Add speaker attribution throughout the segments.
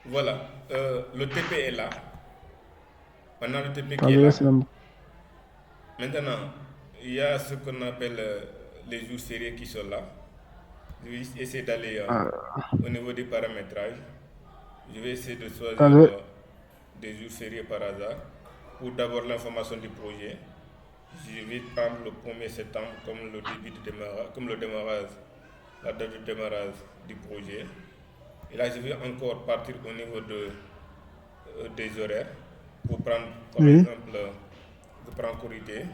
Speaker 1: Voilà, le TP est là. On a le TP
Speaker 2: Ah,
Speaker 1: qui est
Speaker 2: déjà,
Speaker 1: là.
Speaker 2: c'est la...
Speaker 1: Maintenant, il y a ce qu'on appelle les jours fériés qui sont là. Je vais essayer d'aller
Speaker 2: Ah,
Speaker 1: au niveau des paramétrages. Je vais essayer de choisir
Speaker 2: attendez.
Speaker 1: des jours fériés par hasard. Pour d'abord l'information du projet. Je vais prendre le 1er septembre comme le début de démarrage, comme le démarrage, la date de démarrage du projet. Et là, je vais encore partir au niveau des horaires pour prendre, par
Speaker 2: Oui.
Speaker 1: exemple, je prends Corité.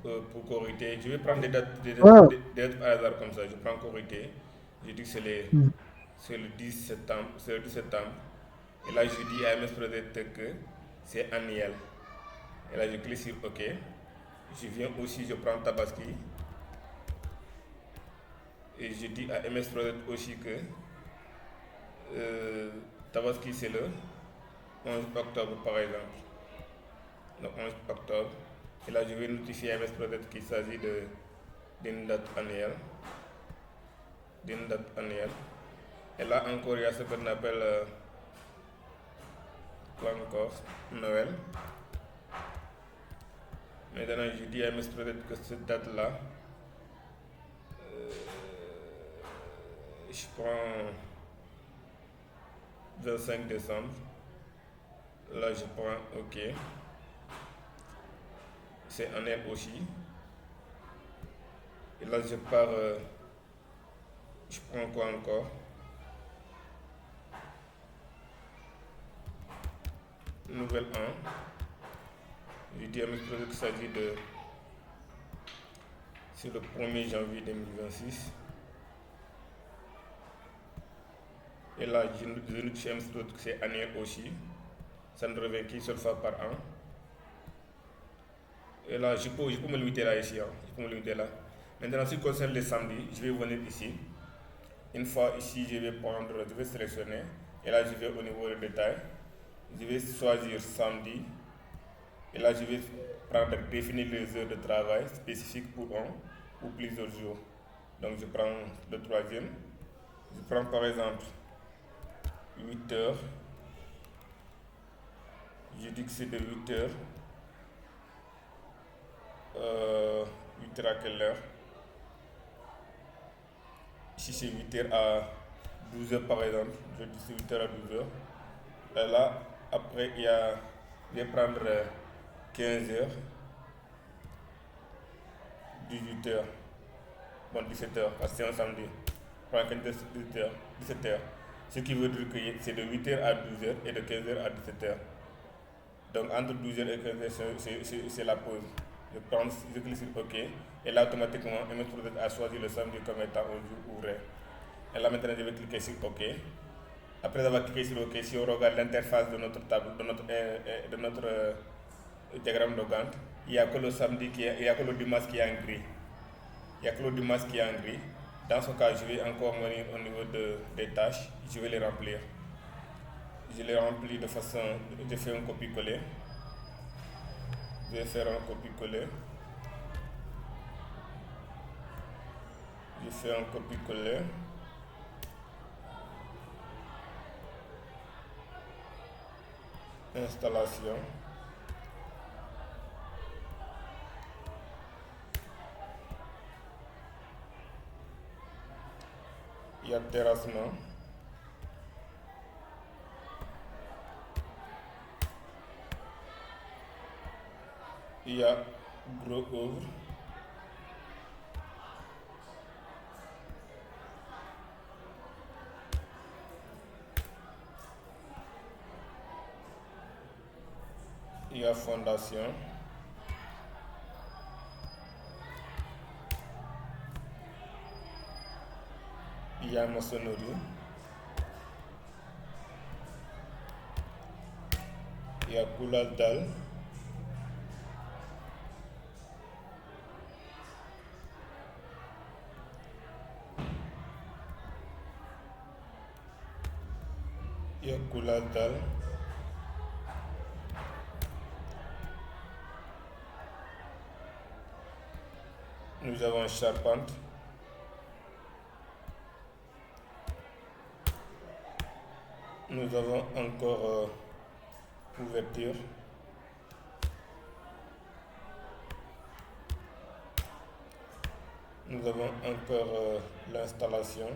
Speaker 1: Pour Corité, je vais prendre
Speaker 2: Ah,
Speaker 1: des dates par hasard comme ça. Je prends Corité. Je dis que
Speaker 2: hmm.
Speaker 1: c'est le 10 septembre. C'est le 10 septembre. Et là, je dis à MS Project que c'est annuel. Et là, je clique sur OK. Je viens aussi, je prends Tabaski. Et je dis à MS Project aussi que euh, Tabaski, c'est le 11 octobre, par exemple. Le 11 octobre. Et là, je vais notifier à MS Project qu'il s'agit d'une date annuelle. D'une date annuelle. Et là encore, il y a ce qu'on appelle quoi encore Noël. Maintenant, je dis à MS Project que cette date-là, je prends 25 décembre. Là, je prends OK. C'est annuel aussi. Et là, je pars, je prends quoi encore Nouvel an. Je dis à mes projets qu'il s'agit de. C'est le 1er janvier 2026. Et là, je note chez mes projets que c'est annuel aussi. Ça ne revient qu'une seule fois par an. Et là, je peux me limiter là ici. Hein. Je peux me limiter là. Maintenant, en ce qui concerne les samedis, je vais venir ici. Une fois ici, je vais sélectionner. Et là, je vais au niveau du détail. Je vais choisir samedi. Et là, je vais prendre définir les heures de travail spécifiques pour un ou plusieurs jours. Donc, je prends le troisième. Je prends par exemple 8 heures. Je dis que c'est de 8 heures. 8 heures à quelle heure? Si c'est 8 heures à 12 heures par exemple, je dis c'est 8 heures à 12 heures. Et là, après, je vais prendre 15 heures, 18 heures, bon 17 heures, parce que c'est un samedi. Je prends 17 heures, 17 heures. Ce qui veut dire que c'est de 8 heures à 12 heures et de 15 heures à 17 heures. Donc entre 12 heures et 15 heures, c'est la pause. Je clique sur OK. Et là, automatiquement, MS Project a choisi le samedi comme étant un jour ouvré. Et là, maintenant, je vais cliquer sur OK. Après avoir cliqué sur OK, si on regarde l'interface de notre table, de notre diagramme de Gantt, il n'y a que le samedi il y a que le dimanche qui est en gris. Il n'y a que le dimanche qui est en gris. Dans ce cas, je vais encore venir au niveau des tâches, je vais les remplir. Je les remplis de façon, je fais un copier-coller. Je vais faire un copier-coller. Je fais un copier-coller. Installation. Il y a terrassement. Il y a gros œuvre. Il y a fondation. Il y a maçonnerie. Il y a coulage dalle. Il y a coulage dalle. Nous avons charpente. Nous avons encore ouverture. Nous avons encore l'installation.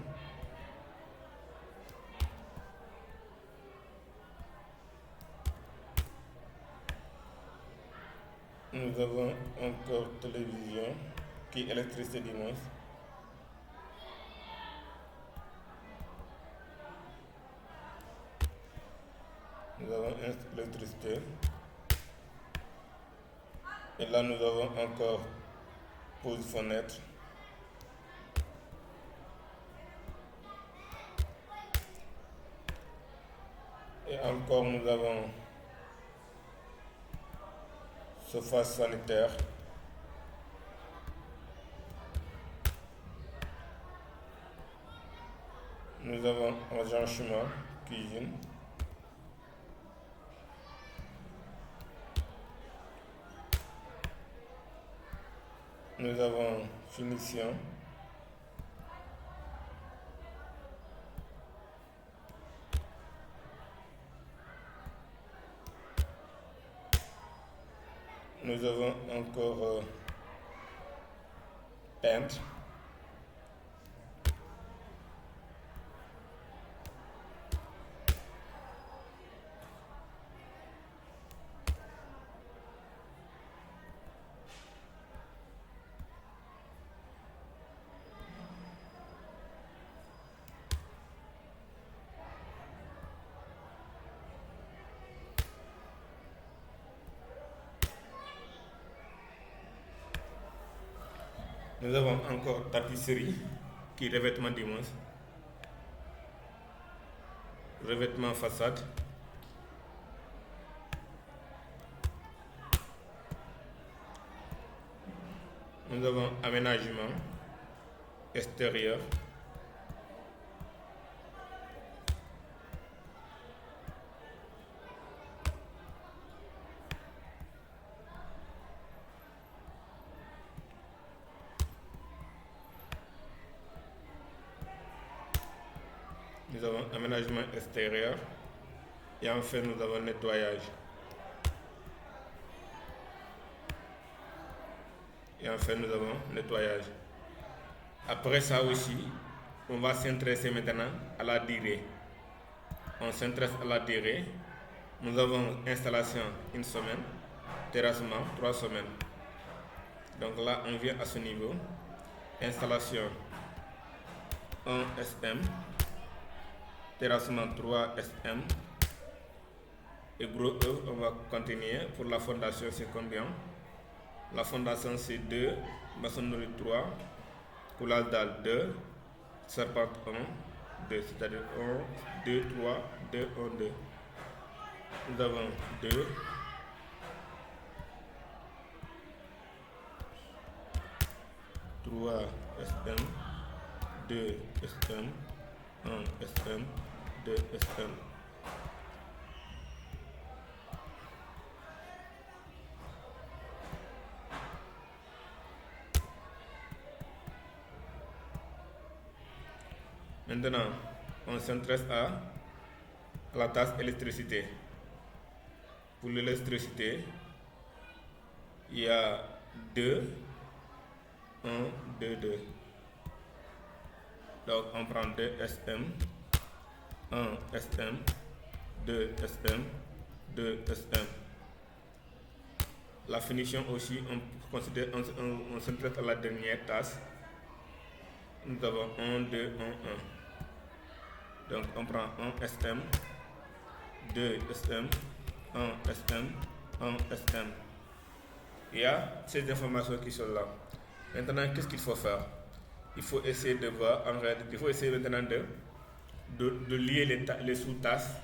Speaker 1: Nous avons encore télévision, qui est électricité du moins. Nous avons l'électricité. Et là, nous avons encore pause fenêtre. Et encore, nous avons sofa sanitaire. Nous avons agencement, cuisine. Nous avons finition. Nous avons encore peintre. Nous avons encore tapisserie, qui est revêtement d'immense. Revêtement façade. Nous avons aménagement extérieur. Nous avons aménagement extérieur. Et enfin, nous avons nettoyage. Et enfin, nous avons nettoyage. Après ça aussi, on va s'intéresser maintenant à la durée. On s'intéresse à la durée. Nous avons installation 1 semaine, terrassement 3 semaines. Donc là, on vient à ce niveau. Installation 1 SM, terrassement 3 SM. Et gros œuvre, on va continuer. Pour la fondation, c'est combien? La fondation, c'est 2, maçonnerie 3, coulage dalle 2, serpente 1, 2, c'est-à-dire 1, 2, 3, 2, 1, 2. Nous avons 2, 3 SM, 2 SM, 1 SM, 2 SM. Maintenant, on s'intéresse à la tasse électricité. Pour l'électricité, il y a 2, 1, 2, 2. Donc, on prend 2 SM, 1 SM, 2 SM, 2 SM. La finition aussi, on s'intéresse à la dernière tasse. Nous avons 1, 2, 1, 1. Donc on prend 1 SM, 2 SM, 1 SM, 1 SM. Il y a ces informations qui sont là. Maintenant, qu'est-ce qu'il faut faire? Il faut essayer de voir, en réalité, il faut essayer maintenant de lier les sous-tasses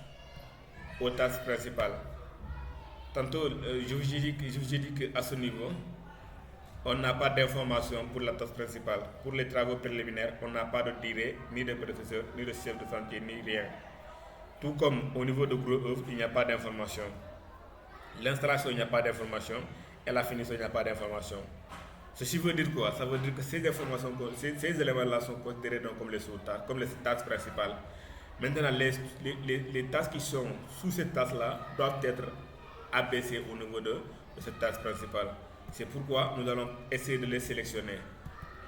Speaker 1: aux tasses principales. Tantôt, je vous ai dit qu'à ce niveau, on n'a pas d'information pour la tasse principale. Pour les travaux préliminaires, on n'a pas de durée, ni de professeur, ni de chef de chantier, ni rien. Tout comme au niveau de gros œuvres, il n'y a pas d'information. L'installation, il n'y a pas d'information. Et la finition, il n'y a pas d'information. Ceci veut dire quoi? Ça veut dire que ces informations, ces éléments-là sont considérés donc comme les sous-tasses, comme les tasses principales. Maintenant, les tasses qui sont sous cette tasse-là doivent être abaissées au niveau de cette tasse principale. C'est pourquoi nous allons essayer de les sélectionner.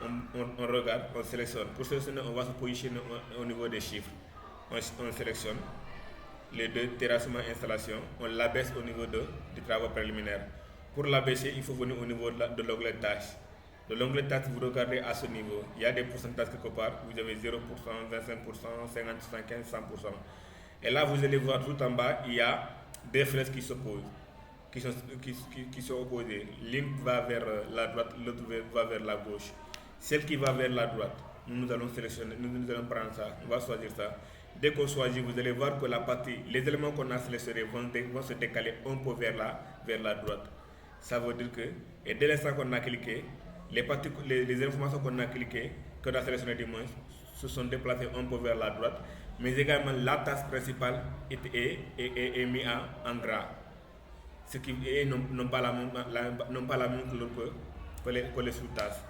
Speaker 1: On regarde, on sélectionne. Pour sélectionner, on va se positionner au niveau des chiffres. On sélectionne les deux terrassement installation, on l'abaisse au niveau des travaux préliminaires. Pour l'abaisser, il faut venir au niveau de l'onglet tâches. De l'onglet tâches, vous regardez à ce niveau. Il y a des pourcentages quelque part. Vous avez 0%, 25%, 50%, 15%, 100%. Et là, vous allez voir tout en bas, il y a des flèches qui s'opposent, qui sont opposées. L'une va vers la droite, l'autre va vers la gauche. Celle qui va vers la droite, nous allons sélectionner, nous allons prendre ça, on va choisir ça. Dès qu'on choisit, vous allez voir que la partie, les éléments qu'on a sélectionnés vont se décaler un peu vers la droite. Ça veut dire que, et dès l'instant qu'on a cliqué, les informations qu'on a cliquées, qu'on a sélectionnées du moins, se sont déplacées un peu vers la droite, mais également la tasse principale est mise en gras. Ce qui n'ont pas la même couleur que les sous-tasses.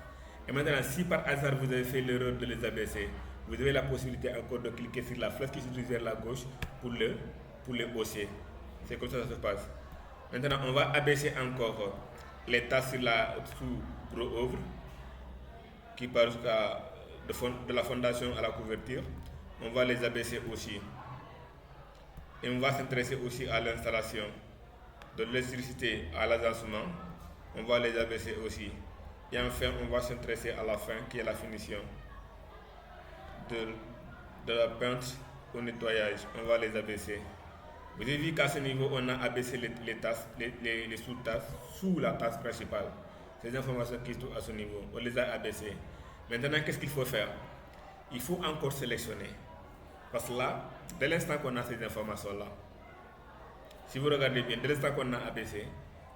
Speaker 1: Et maintenant, si par hasard vous avez fait l'erreur de les abaisser, vous avez la possibilité encore de cliquer sur la flèche qui se dirige vers la gauche pour les hausser. C'est comme ça que ça se passe. Maintenant, on va abaisser encore les tasses sous gros œuvre qui partent de la fondation à la couverture. On va les abaisser aussi. Et on va s'intéresser aussi à l'installation de l'électricité à l'agencement. On va les abaisser aussi. Et enfin, on va s'intéresser à la fin qui est la finition de la peinture au nettoyage. On va les abaisser. Vous avez vu qu'à ce niveau, on a abaissé les sous-tasses sous la tasse principale. Ces informations qui sont à ce niveau, on les a abaissées. Maintenant, qu'est-ce qu'il faut faire? Il faut encore sélectionner. Parce que là, dès l'instant qu'on a ces informations-là, si vous regardez bien, dès l'instant qu'on a abaissé,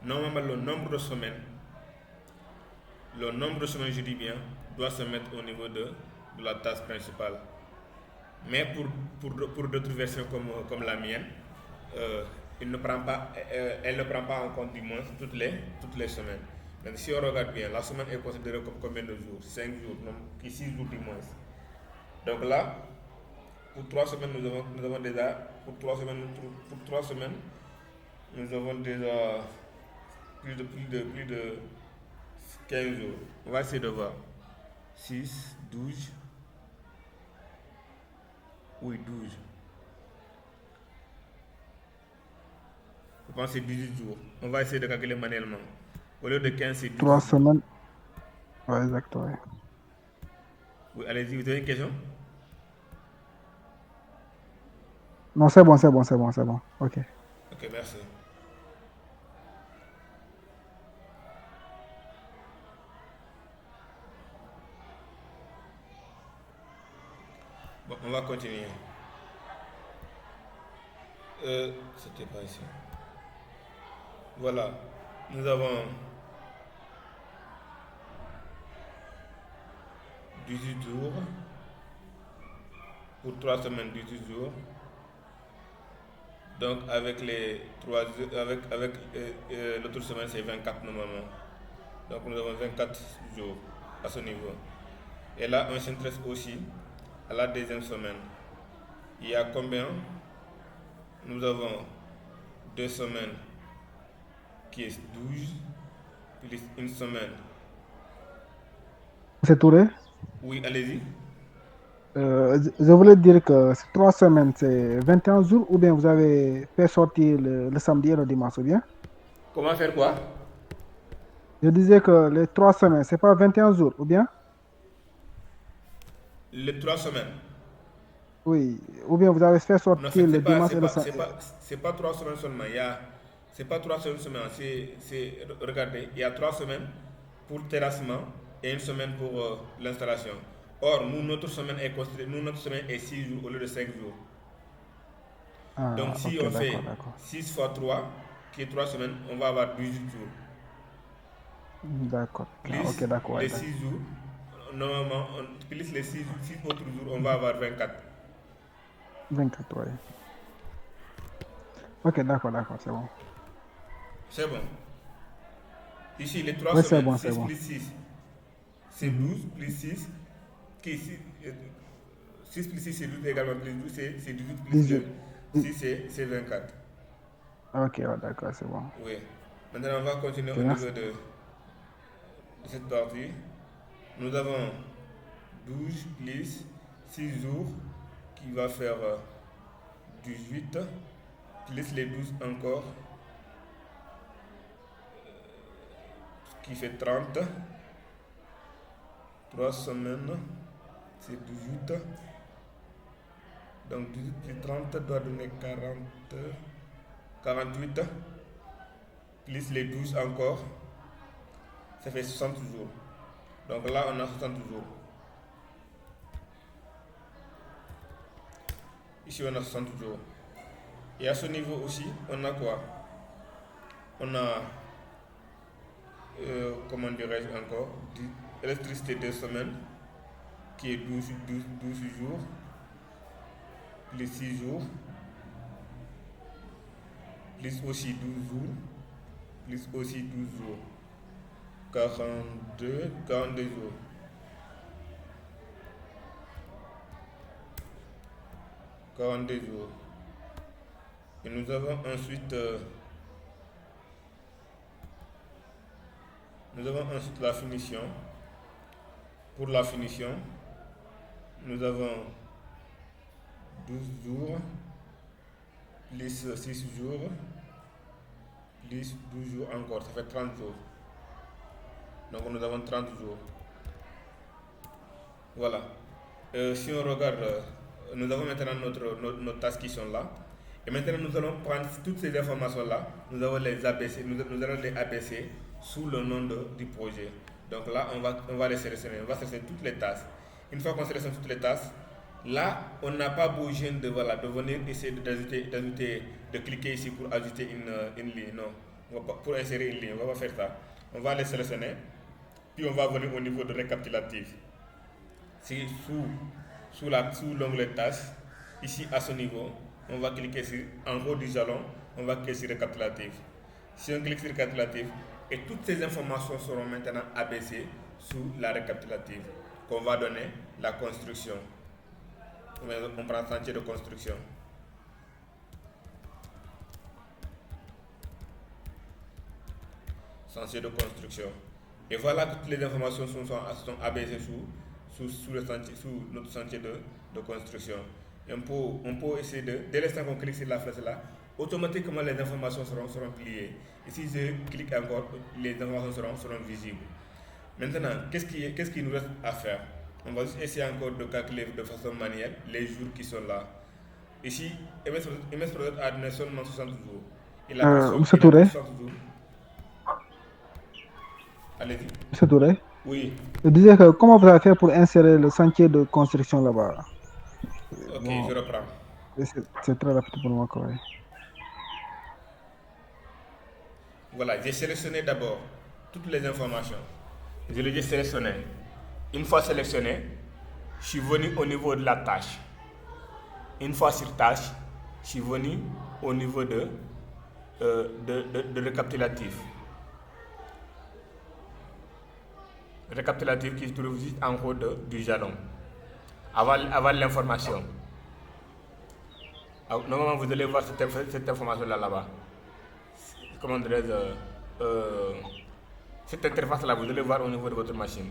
Speaker 1: normalement le nombre de semaines, je dis bien, doit se mettre au niveau de la tasse principale. Mais pour d'autres versions comme la mienne, elle ne prend pas en compte du moins toutes les semaines. Donc si on regarde bien, la semaine est considérée comme combien de jours? 5 jours, non, 6 jours du moins. Donc là, pour 3 semaines, nous avons déjà, pour 3 semaines, nous avons déjà plus de 15 jours. On va essayer de voir. 6, 12, oui, 12. Je pense que c'est 18 jours. On va essayer de calculer manuellement. Au lieu de 15, c'est 18
Speaker 2: 3
Speaker 1: jours.
Speaker 2: semaines. Ouais, exactement.
Speaker 1: Oui, allez-y, vous avez une question?
Speaker 2: Non, c'est bon. Ok.
Speaker 1: Ok, merci. Bon, on va continuer. C'était pas ici. Voilà. Nous avons 18 jours. Pour 3 semaines, 18 jours. Donc avec l'autre semaine, c'est 24 normalement. Donc nous avons 24 jours à ce niveau. Et là, on s'intéresse aussi à la deuxième semaine. Il y a combien? Nous avons 2 semaines qui est 12, plus une semaine.
Speaker 2: C'est Touré.
Speaker 1: Oui, allez-y.
Speaker 2: Je voulais dire que ces 3 semaines, c'est 21 jours ou bien vous avez fait sortir le samedi et le dimanche, ou bien?
Speaker 1: Comment faire quoi?
Speaker 2: Je disais que les 3 semaines, c'est pas 21 jours, ou bien?
Speaker 1: Les 3 semaines.
Speaker 2: Oui, ou bien vous avez fait
Speaker 1: Non,
Speaker 2: sortir le dimanche et le samedi.
Speaker 1: c'est pas 3 semaines seulement. C'est pas 3 semaines seulement. Regardez, il y a 3 semaines pour le terrassement et une semaine pour l'installation. Or, notre semaine est 6 jours au lieu de 5 jours. Donc,
Speaker 2: Ah,
Speaker 1: si
Speaker 2: ok,
Speaker 1: on fait
Speaker 2: d'accord.
Speaker 1: 6 fois 3, qui est 3 semaines, on va avoir 18 jours.
Speaker 2: D'accord. Ah, ok,
Speaker 1: Plus
Speaker 2: d'accord.
Speaker 1: les 6 jours, normalement, plus les 6 autres jours, on va avoir 24.
Speaker 2: 24, ouais. Ok, d'accord, c'est bon.
Speaker 1: C'est bon. Ici, les 3
Speaker 2: Oui, c'est
Speaker 1: semaines,
Speaker 2: bon, c'est
Speaker 1: 6
Speaker 2: bon.
Speaker 1: plus 6, c'est 12, plus 6, qui ici, 6 plus 6 c'est 12 également plus 12 c'est 18 plus
Speaker 2: 18.
Speaker 1: 2. 6 c'est 24.
Speaker 2: Ok, ouais, d'accord, c'est bon.
Speaker 1: Oui. Maintenant on va continuer
Speaker 2: Ok,
Speaker 1: au
Speaker 2: merci.
Speaker 1: niveau de cette partie. Nous avons 12 plus 6 jours qui va faire 18 plus les 12 encore qui fait 30. 3 semaines c'est 18. Donc 18 plus 30 doit donner 48 plus les 12 encore, ça fait 60 jours. Donc là on a 60 jours. Ici on a 60 jours. Et à ce niveau aussi, on a quoi? On a, comment dirais-je encore, l'électricité de semaine qui est 12 jours, plus 6 jours, plus aussi 12 jours, plus aussi 12 jours, 42 jours. 42 jours. Et nous avons ensuite la finition. Pour la finition, nous avons 12 jours, plus 6 jours, plus 12 jours encore, ça fait 30 jours. Donc nous avons 30 jours. Voilà. Si on regarde, nous avons maintenant nos tâches qui sont là. Et maintenant nous allons prendre toutes ces informations-là, nous allons les abaisser sous le nom du projet. Donc là, on va les sélectionner, on va sélectionner toutes les tâches. Une fois qu'on sélectionne toutes les tâches, là, on n'a pas besoin de venir essayer de cliquer ici pour ajouter une ligne. Non, pour insérer une ligne, on va pas faire ça. On va les sélectionner, puis on va venir au niveau de récapitulatif. C'est sous l'onglet tâches, ici à ce niveau, on va cliquer en haut du jalon, on va cliquer sur récapitulatif. Si on clique sur récapitulatif, et toutes ces informations seront maintenant abaissées sous la récapitulative, qu'on va donner la construction. On prend chantier de construction. Chantier de construction. Et voilà que toutes les informations sont abaissées sous notre chantier de construction. Et on peut essayer dès l'instant qu'on clique sur la flèche là, automatiquement les informations seront pliées. Et si je clique encore, les informations seront visibles. Maintenant, qu'est-ce qui nous reste à faire? On va juste essayer encore de calculer de façon manuelle les jours qui sont là. Ici, MS Project a donné seulement 60 jours. Il a pris
Speaker 2: Monsieur Touré,
Speaker 1: 60 jours. Allez-y.
Speaker 2: Monsieur Touré,
Speaker 1: Oui.
Speaker 2: je disais que comment vous avez fait pour insérer le chantier de construction là-bas?
Speaker 1: Ok,
Speaker 2: Bon,
Speaker 1: je reprends.
Speaker 2: c'est très rapide pour moi, quoi.
Speaker 1: Voilà, j'ai sélectionné d'abord toutes les informations. Je les ai sélectionnées. Une fois sélectionné, je suis venu au niveau de la tâche. Une fois sur tâche, je suis venu au niveau de récapitulatif. Récapitulatif qui se trouve juste en haut du jalon. Avant l'information. Normalement, vous allez voir cette information-là là-bas. Comment dirais-je, cette interface-là, vous allez voir au niveau de votre machine.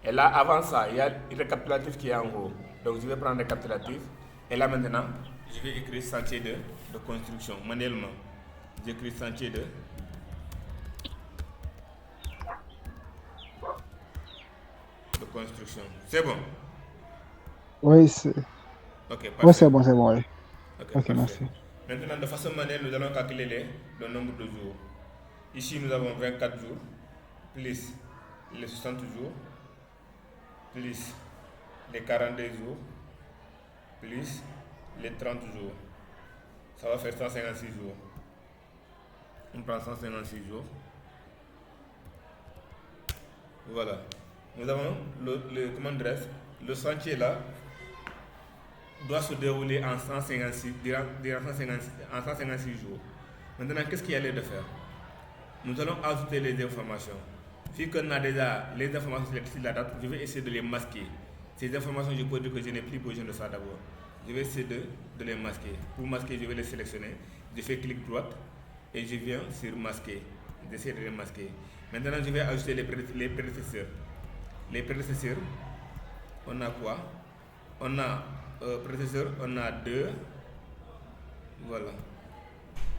Speaker 1: Et là, avant ça, il y a le récapitulatif qui est en haut. Donc, je vais prendre le récapitulatif. Et là, maintenant, je vais écrire chantier de construction manuellement. J'écris chantier de construction. C'est bon?
Speaker 2: Oui, c'est
Speaker 1: Ok,
Speaker 2: ouais,
Speaker 1: parfait.
Speaker 2: c'est bon, oui.
Speaker 1: Ok,
Speaker 2: Ok,
Speaker 1: parfait.
Speaker 2: merci.
Speaker 1: Maintenant, de façon manuelle, nous allons calculer le nombre de jours. Ici, nous avons 24 jours, plus les 60 jours, plus les 42 jours, plus les 30 jours. Ça va faire 156 jours. On prend 156 jours. Voilà. Nous avons le chantier là doit se dérouler en 156 jours. Maintenant, qu'est-ce qu'il y a lieu de faire? Nous allons ajouter les informations. Vu qu'on a déjà les informations sur la date, je vais essayer de les masquer. Ces informations, je peux dire que je n'ai plus besoin de ça d'abord. Je vais essayer de les masquer. Pour masquer, je vais les sélectionner. Je fais clic droite et je viens sur masquer. J'essaie de les masquer. Maintenant, je vais ajouter les prédécesseurs. Les prédécesseurs, on a quoi? On a prédécesseur, on a 2. Voilà.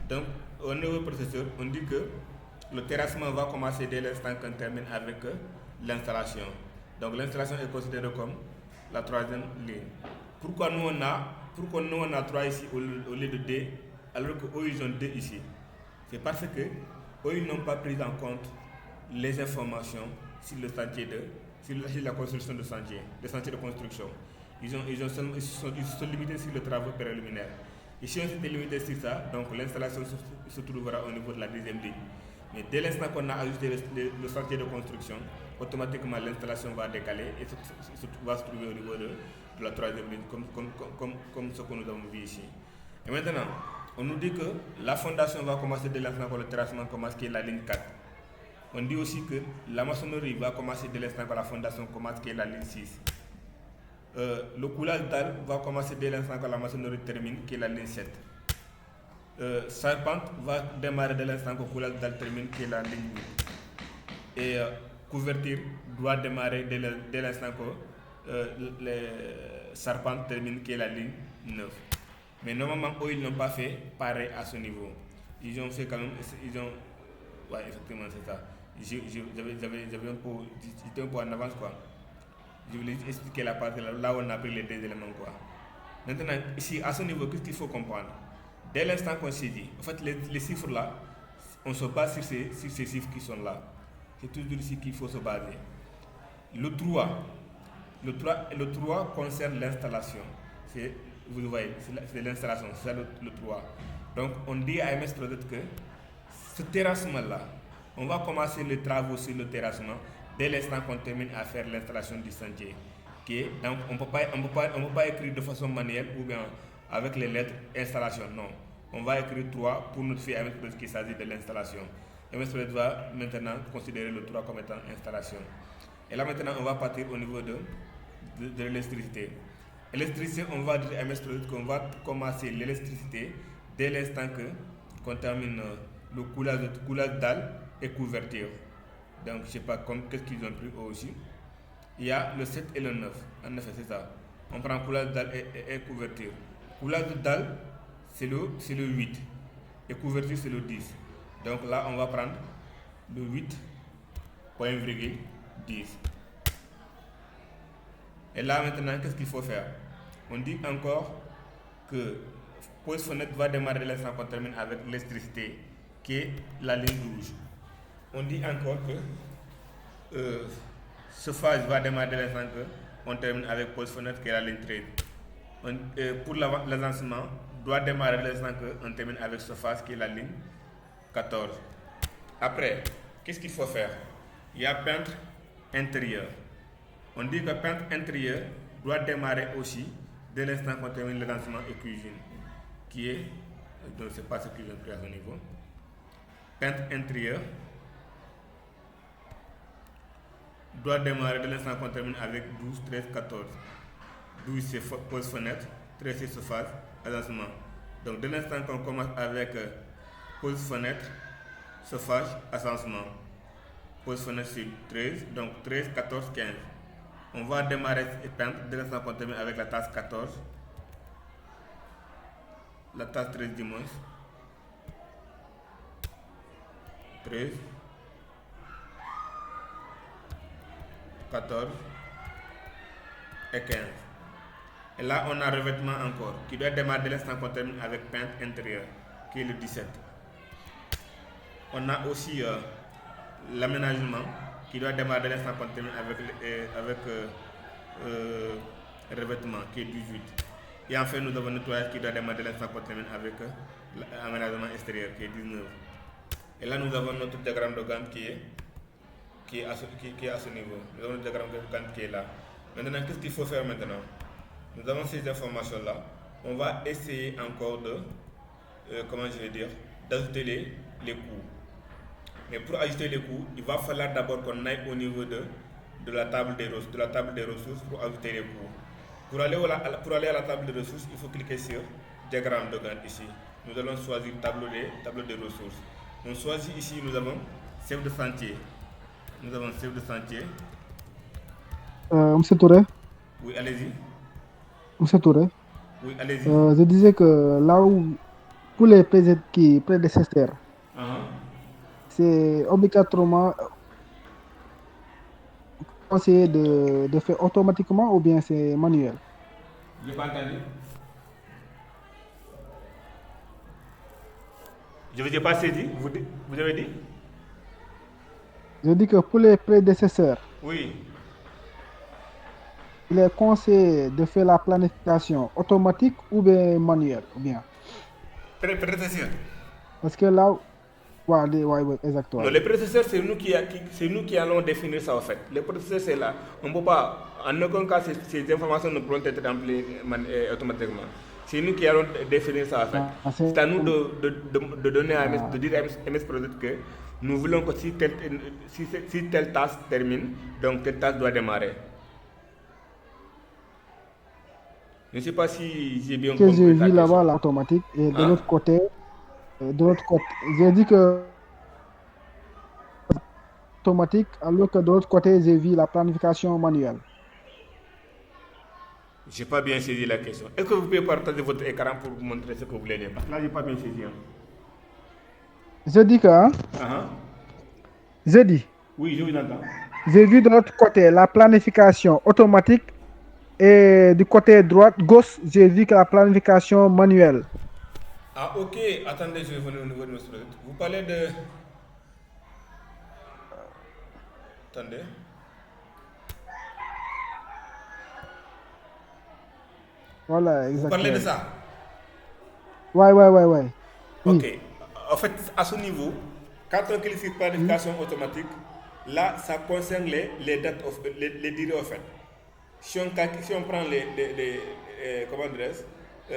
Speaker 1: Donc, au niveau prédécesseur, on dit que le terrassement va commencer dès l'instant qu'on termine avec l'installation. Donc, l'installation est considérée comme la troisième ligne. Pourquoi nous on a 3 ici au lieu de D, alors qu'eux ils ont 2 ici? C'est parce que eux ils n'ont pas pris en compte les informations sur le chantier sur la construction de chantier, le chantier de construction. Ils se sont limités sur le travail préliminaire. Ici on s'était limité sur ça, donc l'installation se trouvera au niveau de la deuxième ligne. Mais dès l'instant qu'on a ajouté le chantier de construction, automatiquement l'installation va décaler et va se trouver au niveau de la troisième ligne, comme ce que nous avons vu ici. Et maintenant, on nous dit que la fondation va commencer dès l'instant que le terrassement commence, qui est la ligne 4. On dit aussi que la maçonnerie va commencer dès l'instant que la fondation commence, qui est la ligne 6. Le coulage dalle va commencer dès l'instant que la maçonnerie termine, qui est la ligne 7. Charpente va démarrer dès l'instant que le coulage dalle termine, qui est la ligne 8. Et couverture doit démarrer dès l'instant que les charpentes terminent, qui est la ligne 9. Mais normalement, eux, ils n'ont pas fait pareil à ce niveau. Ils ont fait quand même. Ouais, effectivement, c'est ça. J'étais un peu en avance, quoi. Je voulais expliquer la partie là où on a pris les 2 éléments, quoi. Maintenant, ici, à ce niveau, qu'est-ce qu'il faut comprendre? Dès l'instant qu'on s'est dit, en fait, les chiffres là, on se base sur ces chiffres qui sont là. C'est toujours ici qu'il faut se baser. Le 3 concerne l'installation. Vous voyez, c'est l'installation, c'est ça le 3. Donc, on dit à MS Project que ce terrassement-là, on va commencer les travaux sur le terrassement dès l'instant qu'on termine à faire l'installation du chantier. Donc, on ne peut pas écrire de façon manuelle ou bien avec les lettres installation, non. On va écrire 3 pour notifier à MS Project qu'il s'agit de l'installation. MS Project va maintenant considérer le 3 comme étant installation. Et là maintenant, on va partir au niveau de l'électricité. L'électricité, on va dire à MS Project qu'on va commencer l'électricité dès l'instant qu'on termine le coulage dalle et couverture. Donc, je ne sais pas qu'est-ce qu'ils ont pris aussi. Il y a le 7 et le 9. En effet, c'est ça. On prend coulage dalle et couverture. Coulage dalle, c'est le 8. Et couverture, c'est le 10. Donc là, on va prendre le 8, point virgule 10. Et là, maintenant, qu'est-ce qu'il faut faire? On dit encore que pose fenêtre va démarrer l'instant qu'on termine avec l'électricité, qui est la ligne rouge. On dit encore que ce phase va démarrer l'instant qu'on termine avec pose fenêtre, qui est la ligne 13. Pour l'agencement, doit démarrer l'instant qu'on termine avec ce phase, qui est la ligne 14. Après, qu'est-ce qu'il faut faire? Il y a peintre intérieur. On dit que peintre intérieur doit démarrer aussi dès l'instant qu'on termine le lancement et cuisine, qui est, donc c'est pas ce que j'ai pris à ce niveau. Peintre intérieur doit démarrer dès l'instant qu'on termine avec 12, 13, 14. 12 c'est pose fenêtre, 13 c'est surface, agencement. Donc dès l'instant qu'on commence avec pose fenêtre, surface, agencement. Pose fenêtre sur 13, donc 13, 14, 15. On va démarrer et peindre dès l'instant qu'on termine avec la tasse 14, la tasse 13 du moins, 13, 14 et 15. Et là, on a revêtement encore, qui doit démarrer dès l'instant qu'on termine avec peintre intérieur, qui est le 17. On a aussi l'aménagement, qui doit démarrer dès l'instant qu'on termine avec revêtement, qui est 18. Et enfin, nous avons nettoyage qui doit démarrer dès l'instant qu'on termine avec l'aménagement extérieur, qui est 19. Et là, nous avons notre diagramme de Gantt qui est à ce niveau. Nous avons le diagramme de Gantt qui est là. Maintenant, qu'est-ce qu'il faut faire maintenant? Nous avons ces informations-là. On va essayer encore d'ajouter les coûts. Mais pour ajouter les coûts, il va falloir d'abord qu'on aille au niveau de de la table des ressources pour ajouter les coûts. Pour aller à la table des ressources, il faut cliquer sur diagramme de Gantt ici. Nous allons choisir tableau des ressources. On choisit ici, nous avons chef de chantier. Nous avons chef de chantier.
Speaker 2: Monsieur Touré,
Speaker 1: Oui, allez-y.
Speaker 2: Monsieur Touré,
Speaker 1: Oui, allez-y.
Speaker 2: je disais que là où, pour les prédécesseurs, c'est obligatoirement conseillé de faire automatiquement ou bien c'est manuel?
Speaker 1: Je n'ai pas entendu. Je ne vous ai pas saisi. Vous avez dit?
Speaker 2: Je dis que pour les prédécesseurs,
Speaker 1: Oui.
Speaker 2: il est conseillé de faire la planification automatique ou bien manuelle, ou bien.
Speaker 1: Prédécesseur.
Speaker 2: Parce que là, ouais, exactement.
Speaker 1: Non, les prédécesseurs, c'est nous qui allons définir ça en fait. Les prédécesseurs, c'est là. On ne peut pas, en aucun cas, ces informations ne pourront être remplies automatiquement. C'est nous qui allons définir ça en fait. C'est à nous de donner à MS, de dire à MS Project que nous voulons que si telle tâche termine, donc telle tâche doit démarrer. Je ne sais pas si j'ai bien
Speaker 2: Que
Speaker 1: compris.
Speaker 2: j'ai vu là-bas l'automatique et de l'autre côté, j'ai dit que automatique, alors que de l'autre côté, j'ai vu la planification manuelle.
Speaker 1: Je n'ai pas bien saisi la question. Est-ce que vous pouvez partager votre écran pour vous montrer ce que vous voulez dire? Parce que là, je n'ai pas bien saisi.
Speaker 2: Je dis que, je dis.
Speaker 1: Oui, je vous entends.
Speaker 2: J'ai vu de l'autre côté la planification automatique et du côté gauche, j'ai vu que la planification manuelle.
Speaker 1: Ah, ok. Attendez, je vais venir au niveau de notre projet. Vous parlez de. Attendez.
Speaker 2: Voilà, exactement.
Speaker 1: Vous parlez de ça?
Speaker 2: Ouais.
Speaker 1: Ok. En fait, à ce niveau, quand on clique sur planification automatique, là, ça concerne les dates, les durées en fait. Si on prend comment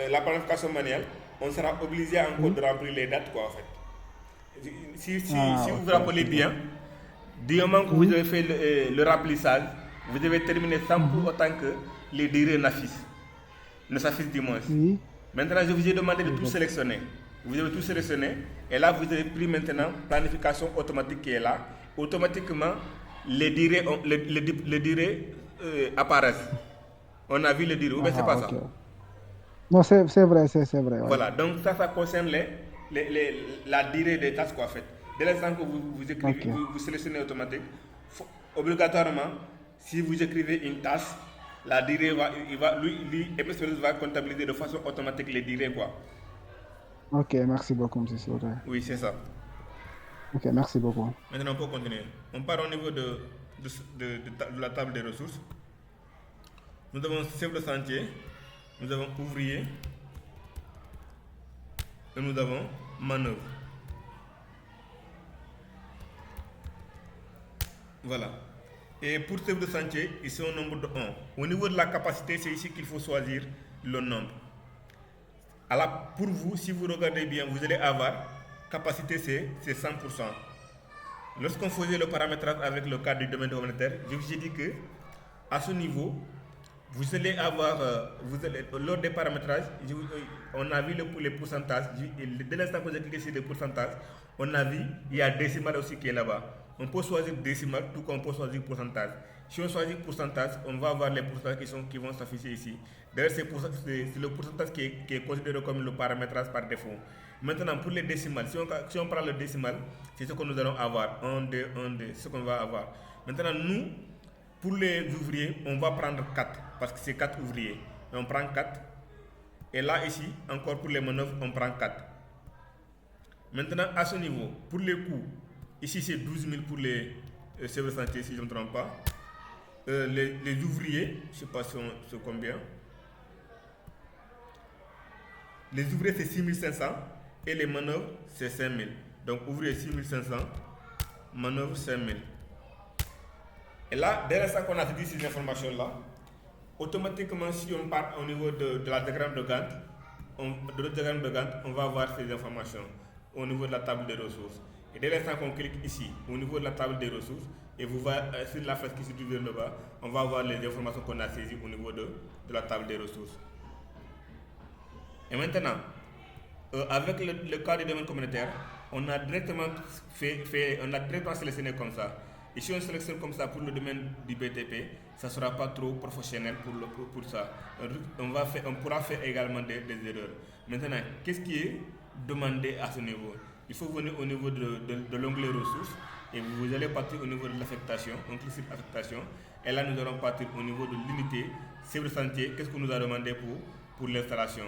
Speaker 1: la planification manuelle, on sera obligé encore de remplir les dates quoi en fait. Si vous vous rappelez bien, du moment que vous avez fait le remplissage, vous devez terminer sans pour autant que les durées ne s'affichent du moins.
Speaker 2: Oui.
Speaker 1: Maintenant, je vous ai demandé de tout sélectionner. Vous avez tout sélectionné et là, vous avez pris maintenant planification automatique qui est là. Automatiquement, les durées apparaissent. On a vu les durées. Ou bien c'est pas ça?
Speaker 2: Non, c'est vrai.
Speaker 1: Voilà, donc ça concerne la durée des tâches qu'on fait. Dès l'instant que vous écrivez, vous sélectionnez automatique, obligatoirement, si vous écrivez une tâche, la durée va comptabiliser de façon automatique les durées quoi.
Speaker 2: Ok, merci beaucoup, M. Soudé.
Speaker 1: Oui, c'est ça.
Speaker 2: Ok, merci beaucoup.
Speaker 1: Maintenant, on peut continuer. On part au niveau de la table des ressources. Nous avons chef de chantier, nous avons ouvrier, et nous avons manœuvre. Voilà. Et pour chef de chantier, ici au nombre de 1. Au niveau de la capacité, c'est ici qu'il faut choisir le nombre. Alors, pour vous, si vous regardez bien, vous allez avoir capacité c'est 100%. Lorsqu'on faisait le paramétrage avec le cadre du domaine communautaire, je vous ai dit que à ce niveau, vous allez avoir, lors des paramétrages, on a vu les pourcentages. Dès l'instant que j'ai cliqué sur les pourcentages, on a vu, il y a décimal aussi qui est là-bas. On peut choisir décimal, tout comme on peut choisir pourcentage. Si on choisit pourcentage, on va avoir les pourcentages qui vont s'afficher ici. D'ailleurs, c'est le pourcentage qui est considéré comme le paramétrage par défaut. Maintenant, pour les décimales, si on prend le décimal, c'est ce que nous allons avoir. 1, 2, 1, 2, c'est ce qu'on va avoir. Maintenant, nous, pour les ouvriers, on va prendre 4, parce que c'est 4 ouvriers. Et on prend 4. Et là, ici, encore pour les manœuvres, on prend 4. Maintenant, à ce niveau, pour les coûts, ici c'est 12 000 pour les chefs de chantier, si je ne me trompe pas. Les ouvriers, je ne sais pas c'est combien. Les ouvriers c'est 6 500 et les manœuvres c'est 5 000. Donc ouvrier 6 500, manœuvre 5 000. Et là, dès l'instant qu'on a dit ces informations-là, automatiquement, si on part au niveau de la diagramme de Gantt, on va avoir ces informations au niveau de la table des ressources. Et dès l'instant qu'on clique ici, au niveau de la table des ressources, et vous voyez sur la flèche qui se trouve vers le bas, on va voir les informations qu'on a saisies au niveau de la table des ressources. Et maintenant, avec le cas du domaine communautaire, on a directement sélectionné comme ça. Et si on sélectionne comme ça pour le domaine du BTP, ça ne sera pas trop professionnel pour ça. On pourra faire également des erreurs. Maintenant, qu'est-ce qui est demandé à ce niveau? Il faut venir au niveau de l'onglet ressources et vous allez partir au niveau de l'affectation. On clique sur affectation et là nous allons partir au niveau de l'unité service chantier. Qu'est-ce qu'on nous a demandé pour l'installation?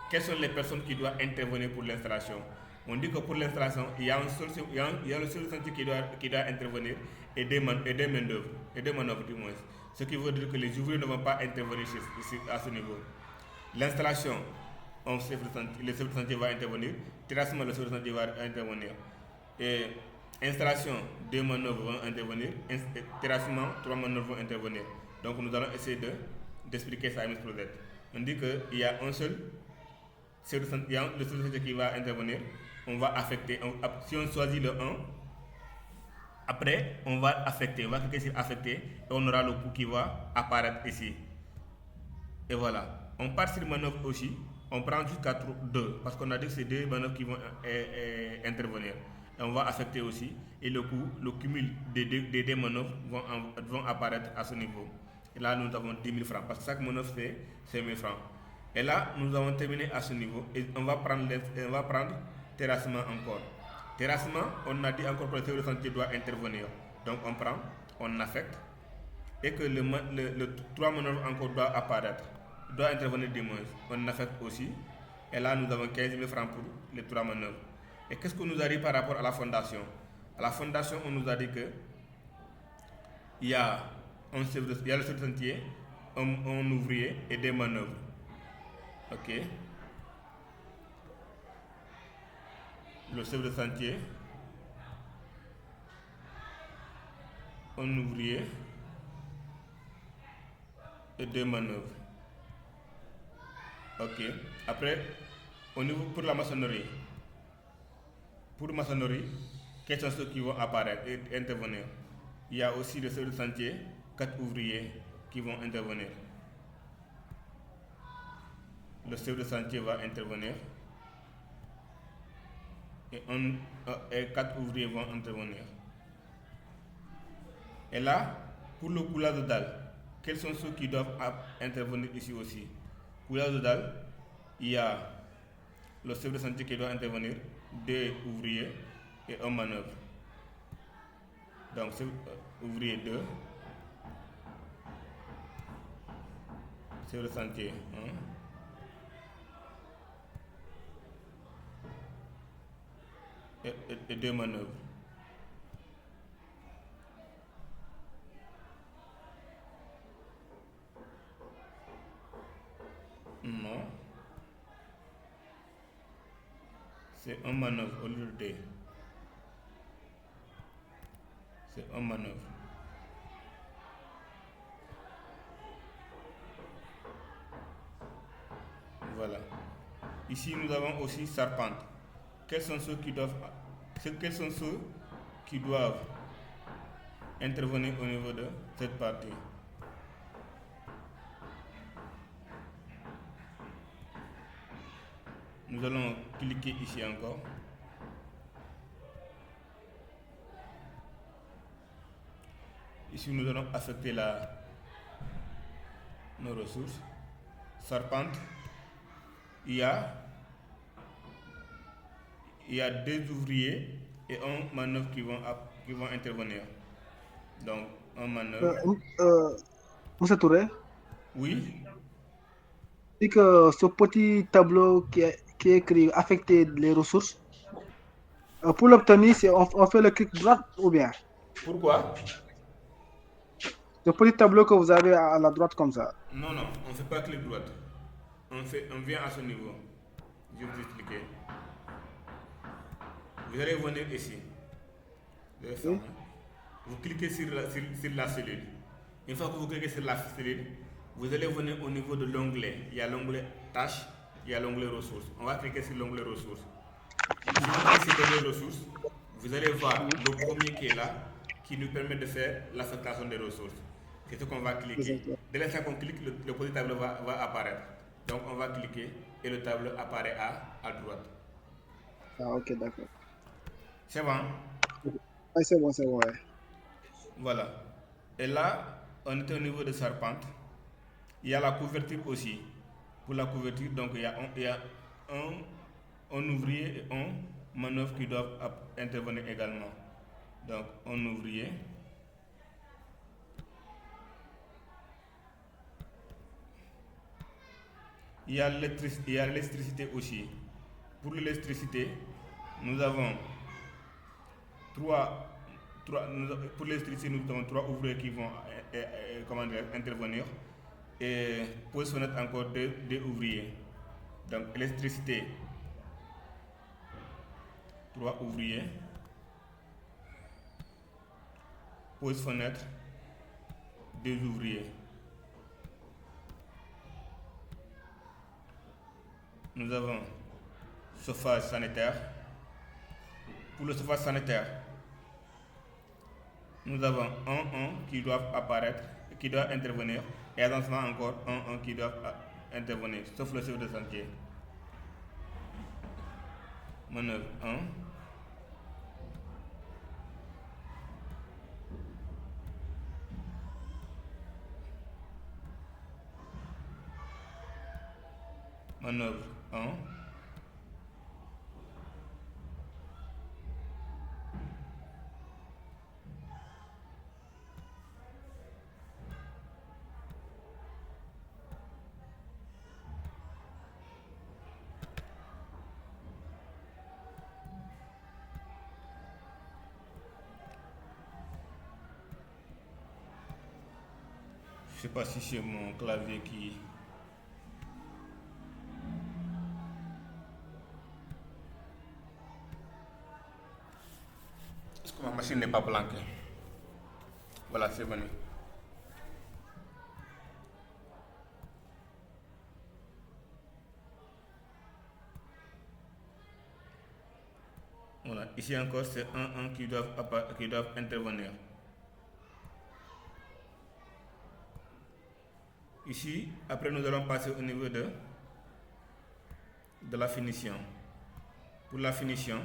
Speaker 1: Quelles sont les personnes qui doivent intervenir pour l'installation? On dit que pour l'installation, il y a le service chantier qui doit intervenir et des manœuvres du moins. Ce qui veut dire que les ouvriers ne vont pas intervenir à ce niveau. L'installation, le service chantier va intervenir. Terrassement, le service chantier va intervenir. Et installation, 2 manœuvres vont intervenir. Terrassement, 3 manœuvres vont intervenir. Donc nous allons essayer d'expliquer ça à MS Project. On dit qu'il y a un seul service chantier qui va intervenir. On va affecter. Si on choisit le 1, après on va affecter. On va cliquer sur affecter et on aura le coût qui va apparaître ici. Et voilà. On part sur manœuvre aussi. On prend jusqu'à 2 parce qu'on a dit que c'est 2 manœuvres qui vont intervenir. Et on va affecter aussi. Et le coût, le cumul des deux manœuvres vont apparaître à ce niveau. Et là, nous avons 10 000 francs parce que chaque manœuvre c'est 5 000 francs. Et là, nous avons terminé à ce niveau. Et on va prendre terrassement encore. Terrassement, on a dit encore que le service chantier doit intervenir. Donc on prend, on affecte. Et que le 3 manœuvres encore doit apparaître. Doit intervenir des moins. On affecte aussi. Et là, nous avons 15 000 francs pour les 3 manœuvres. Et qu'est-ce qu'on nous a dit par rapport à la fondation? À la fondation, on nous a dit que il y a le service chantier, un ouvrier et des manœuvres. Ok. Le chef de chantier, un ouvrier et 2 manœuvres. Ok. Après, au niveau pour la maçonnerie. Pour maçonnerie, quels sont ceux qui vont apparaître et intervenir? Il y a aussi le chef de chantier, 4 ouvriers qui vont intervenir. Le chef de chantier va intervenir et 4 ouvriers vont intervenir. Et là, pour le coulage de dalle, quels sont ceux qui doivent intervenir ici aussi? Coulage de dalle, il y a le chef de chantier qui doit intervenir, 2 ouvriers et 1 manœuvre. Donc, ouvrier 2, chef de chantier 1 et 2 manœuvres. Non. C'est un manœuvre au lieu de 2. C'est un manœuvre. Voilà. Ici, nous avons aussi charpente. Quels sont ceux qui doivent intervenir au niveau de cette partie? Nous allons cliquer ici encore. Ici, nous allons affecter nos ressources. Charpente, il y a 2 ouvriers et 1 manœuvre qui vont intervenir. Donc, 1 manœuvre.
Speaker 2: Monsieur Touré?
Speaker 1: Oui.
Speaker 2: C'est que ce petit tableau qui est écrit affecter les ressources, pour l'obtenir, on fait le clic droit ou bien?
Speaker 1: Pourquoi?
Speaker 2: Le petit tableau que vous avez à la droite comme ça.
Speaker 1: Non, on ne fait pas clic droit. On vient à ce niveau. Je vais vous expliquer. Vous allez venir ici. Oui. Vous cliquez sur la cellule. Une fois que vous cliquez sur la cellule, vous allez venir au niveau de l'onglet. Il y a l'onglet tâches, il y a l'onglet ressources. On va cliquer sur l'onglet ressources. Si vous cliquez sur l'onglet ressources, vous allez voir le premier qui est là, qui nous permet de faire l'affectation des ressources. C'est ce qu'on va cliquer.
Speaker 2: Exactement.
Speaker 1: Dès l'instant qu'on clique, le petit tableau va apparaître. Donc on va cliquer et le tableau apparaît à droite.
Speaker 2: Ah, ok, d'accord.
Speaker 1: C'est bon?
Speaker 2: Ah, c'est bon, ouais.
Speaker 1: Voilà. Et là, on est au niveau de Serpente. Il y a la couverture aussi. Pour la couverture, donc il y a un ouvrier et un manœuvre qui doivent intervenir également. Donc un ouvrier. Il y a l'électricité aussi. Pour l'électricité, nous avons pour l'électricité, nous avons 3 ouvriers qui vont intervenir et pour fenêtre encore deux ouvriers. Donc électricité, 3 ouvriers. Pose fenêtre, 2 ouvriers. Nous avons chauffage sanitaire. Pour le chauffage sanitaire, nous avons un qui doivent apparaître, qui doit intervenir, et attention encore un qui doit intervenir, sauf le chef de chantier. Manœuvre 1. Manœuvre 1. Je sais pas si c'est mon clavier qui... Est-ce que ma machine n'est pas planquée? Voilà, c'est venu. Voilà, ici encore c'est un qui doivent intervenir. Ici, après nous allons passer au niveau de la finition. Pour la finition,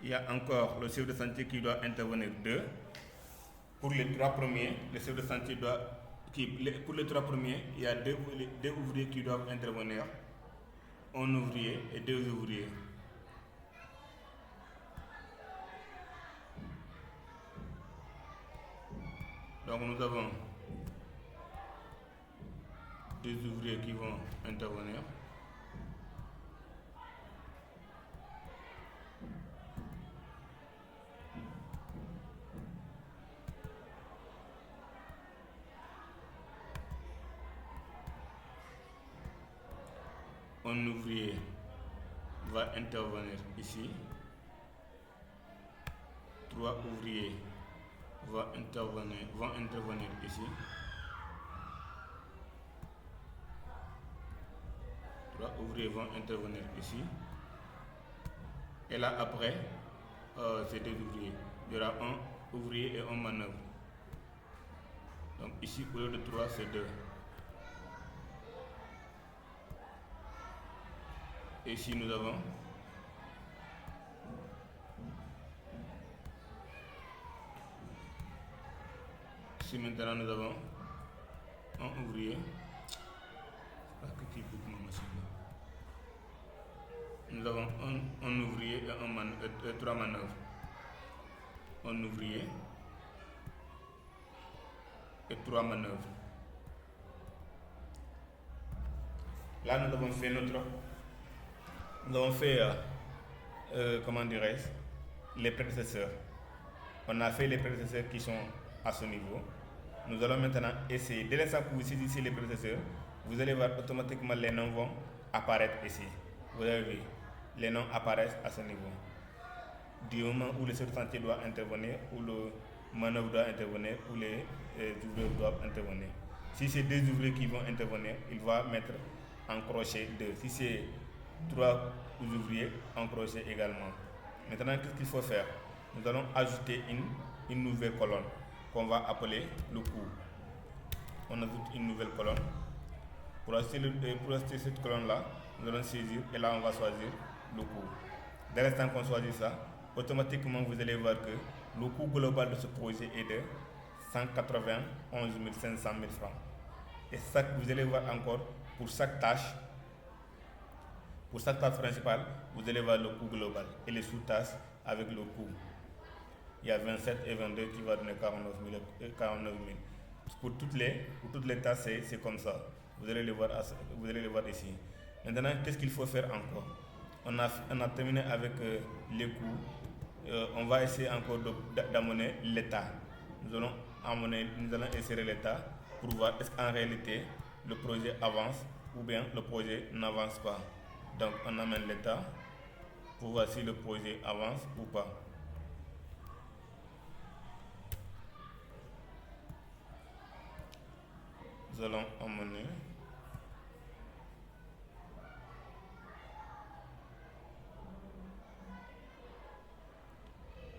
Speaker 1: il y a encore le chef de chantier qui doit intervenir 2. Pour les 3 premiers, le chef de chantier pour les 3 premiers, il y a deux ouvriers qui doivent intervenir. Un ouvrier et 2 ouvriers. Donc nous avons 2 ouvriers qui vont intervenir. Un ouvrier va intervenir ici. 3 ouvriers vont intervenir ici. 3 ouvriers vont intervenir ici. Et là après, c'est 2 ouvriers. Il y aura un ouvrier et un manœuvre. Donc ici, au lieu de 3, c'est 2. Et ici, nous avons ici maintenant, nous avons un ouvrier. Nous avons un ouvrier et 3 manœuvres. Un ouvrier et 3 manœuvres. Là, nous avons fait comment dirais-je, les prédécesseurs. On a fait les prédécesseurs qui sont à ce niveau. Nous allons maintenant essayer. Dès l'instant que vous saisissez les prédécesseurs, vous allez voir automatiquement les noms vont apparaître ici. Vous avez vu, les noms apparaissent à ce niveau. Du moment où le chef de chantier doit intervenir, où le manœuvre doit intervenir, où les ouvriers doivent intervenir. Si c'est 2 ouvriers qui vont intervenir, il va mettre en crochet 2. Si c'est 3 ouvriers en crochet également. Maintenant, qu'est-ce qu'il faut faire? Nous allons ajouter une nouvelle colonne qu'on va appeler le coût. On ajoute une nouvelle colonne. Pour ajouter cette colonne-là, nous allons saisir et là on va choisir le coût. Dès l'instant qu'on choisit ça, automatiquement vous allez voir que le coût global de ce projet est de 191 500 000 francs. Et ça, vous allez voir encore pour chaque tâche principale, vous allez voir le coût global et les sous-tâches avec le coût. Il y a 27 et 22 qui va donner 49 000. Pour toutes les tâches, c'est comme ça. Vous allez les voir ici. Maintenant, qu'est-ce qu'il faut faire encore? On a terminé avec les coûts. On va essayer encore d'amener l'état. Nous allons insérer l'état pour voir est-ce qu'en réalité le projet avance ou bien le projet n'avance pas. Donc on amène l'état pour voir si le projet avance ou pas. Nous allons emmener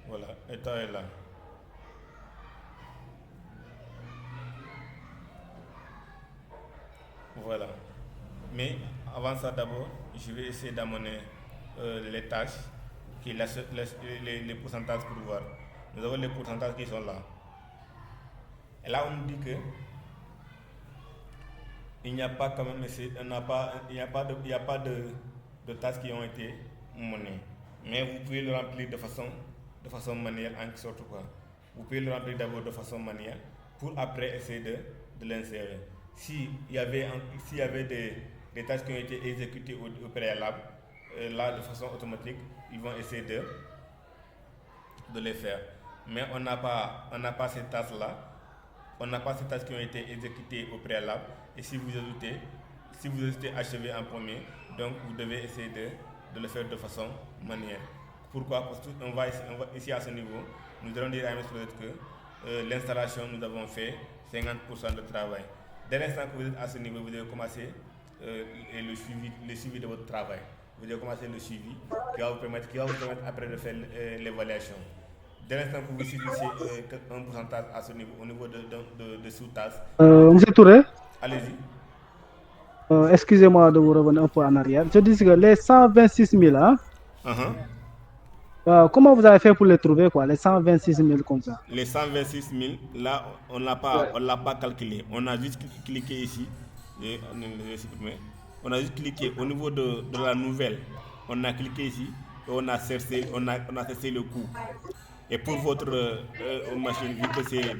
Speaker 1: voilà, état est là. Voilà. Mais avant ça d'abord, je vais essayer d'amener les tâches, les pourcentages pour voir. Nous avons les pourcentages qui sont là. Et là on nous dit que il n'y a pas quand même, il n'y a pas de tâches qui ont été menées. Mais vous pouvez le remplir de façon manuelle en sorte quoi. Vous pouvez le remplir d'abord de façon manuelle pour après essayer de l'insérer. S'il y avait des tâches qui ont été exécutées au préalable, là de façon automatique, ils vont essayer de les faire. Mais on n'a pas ces tâches-là. On n'a pas ces tâches qui ont été exécutées au préalable. Et si vous ajoutez achevé en premier, donc vous devez essayer de le faire de façon manuelle. Pourquoi? Parce qu'on va ici à ce niveau, nous allons dire à M. que l'installation, nous avons fait 50% de travail. Dès l'instant que vous êtes à ce niveau, vous devez commencer le suivi de votre travail. Vous devez commencer le suivi qui va vous permettre après de faire l'évaluation. Dès l'instant que vous suivissez un pourcentage à ce niveau, au niveau de sous-tâches.
Speaker 2: Monsieur Touré,
Speaker 1: allez-y.
Speaker 2: Excusez-moi de vous revenir un peu en arrière. Je dis que les 126 000, hein, comment vous avez fait pour les trouver, quoi, les 126 000 comme ça?
Speaker 1: Les 126 000, là, on ne l'a pas calculé. On a juste cliqué ici. On a juste cliqué au niveau de la nouvelle. On a cliqué ici et on a cherché le coût. Et pour votre machine,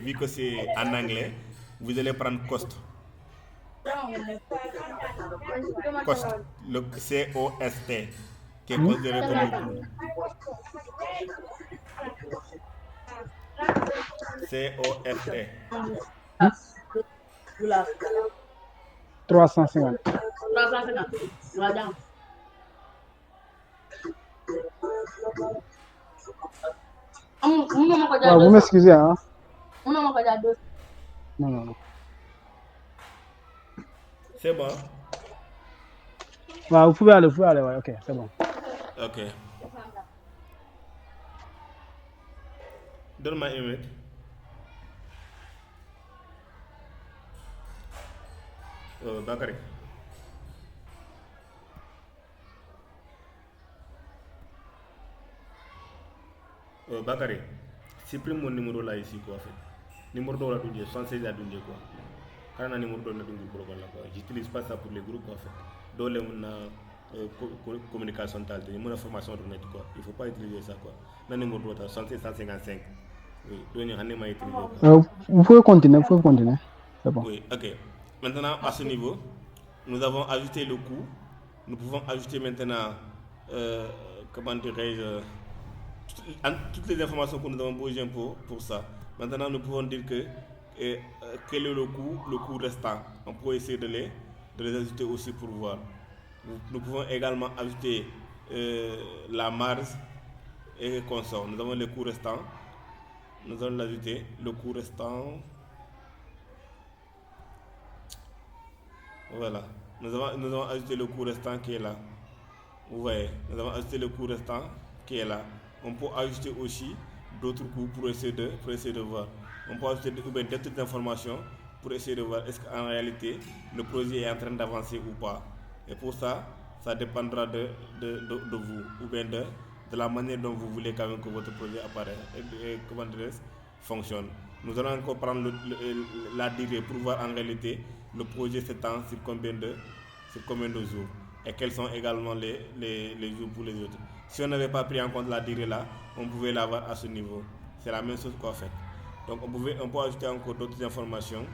Speaker 1: vu que c'est en anglais, vous allez prendre cost. Cost, le C-O-S-T, qui est considéré comme le coût. C-O-S-T.
Speaker 2: 350. Vous m'excusez, hein? Non.
Speaker 1: C'est bon?
Speaker 2: Vous pouvez aller, ouais, ok, c'est bon.
Speaker 1: Ok. Donne-moi une minute. Bakary. Bakary, supprime mon numéro là ici quoi en fait. Numéro de la douille, 76 à douille quoi. Quand on a numéro de la douille pour le quoi. J'utilise pas ça pour les groupes quoi en fait. Dans les communication telle, il y a une formation de net quoi. Il faut pas utiliser ça quoi. Le numéro de 76 155. Oui,
Speaker 2: vous pouvez continuer, c'est bon.
Speaker 1: Oui, ok. Maintenant, à ce niveau, nous avons ajouté le coût. Nous pouvons ajouter maintenant, comment dirais-je, toutes les informations que nous avons besoin pour ça. Maintenant, nous pouvons dire que quel est le coût restant. On peut essayer de les ajouter aussi pour voir. Nous pouvons également ajouter la marge et consort. Nous avons le coût restant. Nous allons l'ajouter, le coût restant. Voilà. Nous avons ajouté le coût restant qui est là. Vous voyez, nous avons ajouté le coût restant qui est là. On peut ajouter aussi d'autres coûts pour essayer de voir. On peut ajouter d'autres informations pour essayer de voir est-ce qu'en réalité le projet est en train d'avancer ou pas. Et pour ça, ça dépendra de vous ou bien de la manière dont vous voulez quand même que votre projet apparaît et comment fonctionne. Nous allons encore prendre la durée pour voir en réalité le projet s'étend sur combien de jours et quels sont également les jours pour les autres. Si on n'avait pas pris en compte la durée là, on pouvait l'avoir à ce niveau. C'est la même chose qu'on fait. Donc on peut ajouter encore d'autres informations.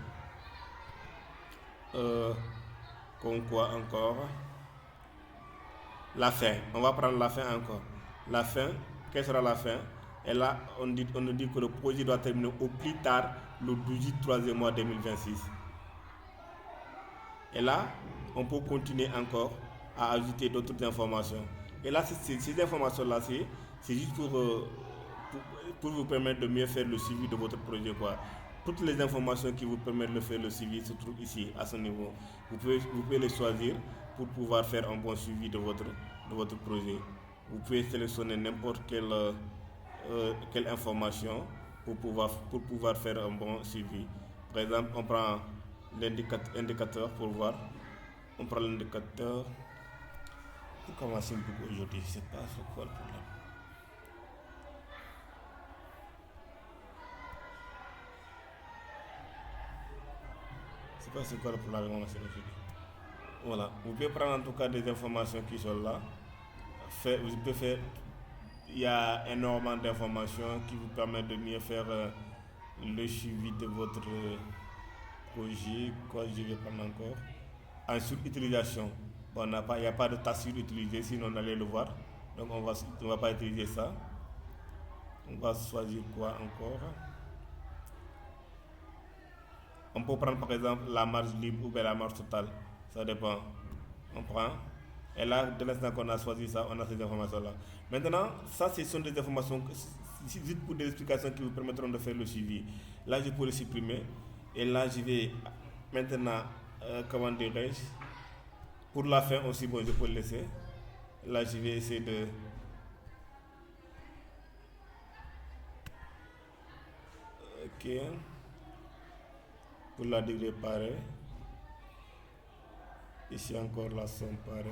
Speaker 1: Comme quoi encore? La fin. On va prendre la fin encore. La fin, quelle sera la fin? Et là, on nous dit que le projet doit terminer au plus tard le 12 3e mois 2026. Et là, on peut continuer encore à ajouter d'autres informations. Et là, ces informations-là, c'est juste pour vous permettre de mieux faire le suivi de votre projet, quoi. Toutes les informations qui vous permettent de faire le suivi se trouvent ici, à ce niveau. Vous pouvez les choisir pour pouvoir faire un bon suivi de votre projet. Vous pouvez sélectionner n'importe quelle information pour pouvoir faire un bon suivi. Par exemple, on prend l'indicateur pour voir. On prend l'indicateur. Pourquoi ma simple aujourd'hui? Je ne sais pas c'est quoi le problème. Je ne sais pas c'est quoi le problème avec ma machine aujourd'hui. Voilà. Vous pouvez prendre en tout cas des informations qui sont là. Vous pouvez faire. Il y a énormément d'informations qui vous permettent de mieux faire le suivi de votre projet. Quoi, je vais prendre encore. En surutilisation, bon, il n'y a pas de tas surutilisé, sinon on allait le voir. Donc on va pas utiliser ça. On va choisir quoi encore? On peut prendre par exemple la marge libre ou bien la marge totale. Ça dépend. On prend. Et là, dès l'instant qu'on a choisi ça, on a ces informations-là. Maintenant, ça, ce sont des informations, juste pour des explications qui vous permettront de faire le suivi. Là, je peux le supprimer. Et là, je vais maintenant, comment dirais-je, pour la fin aussi, bon, je peux le laisser. Là, je vais essayer de... Ok. Pour la durée, pareil. Ici encore la somme, pareil.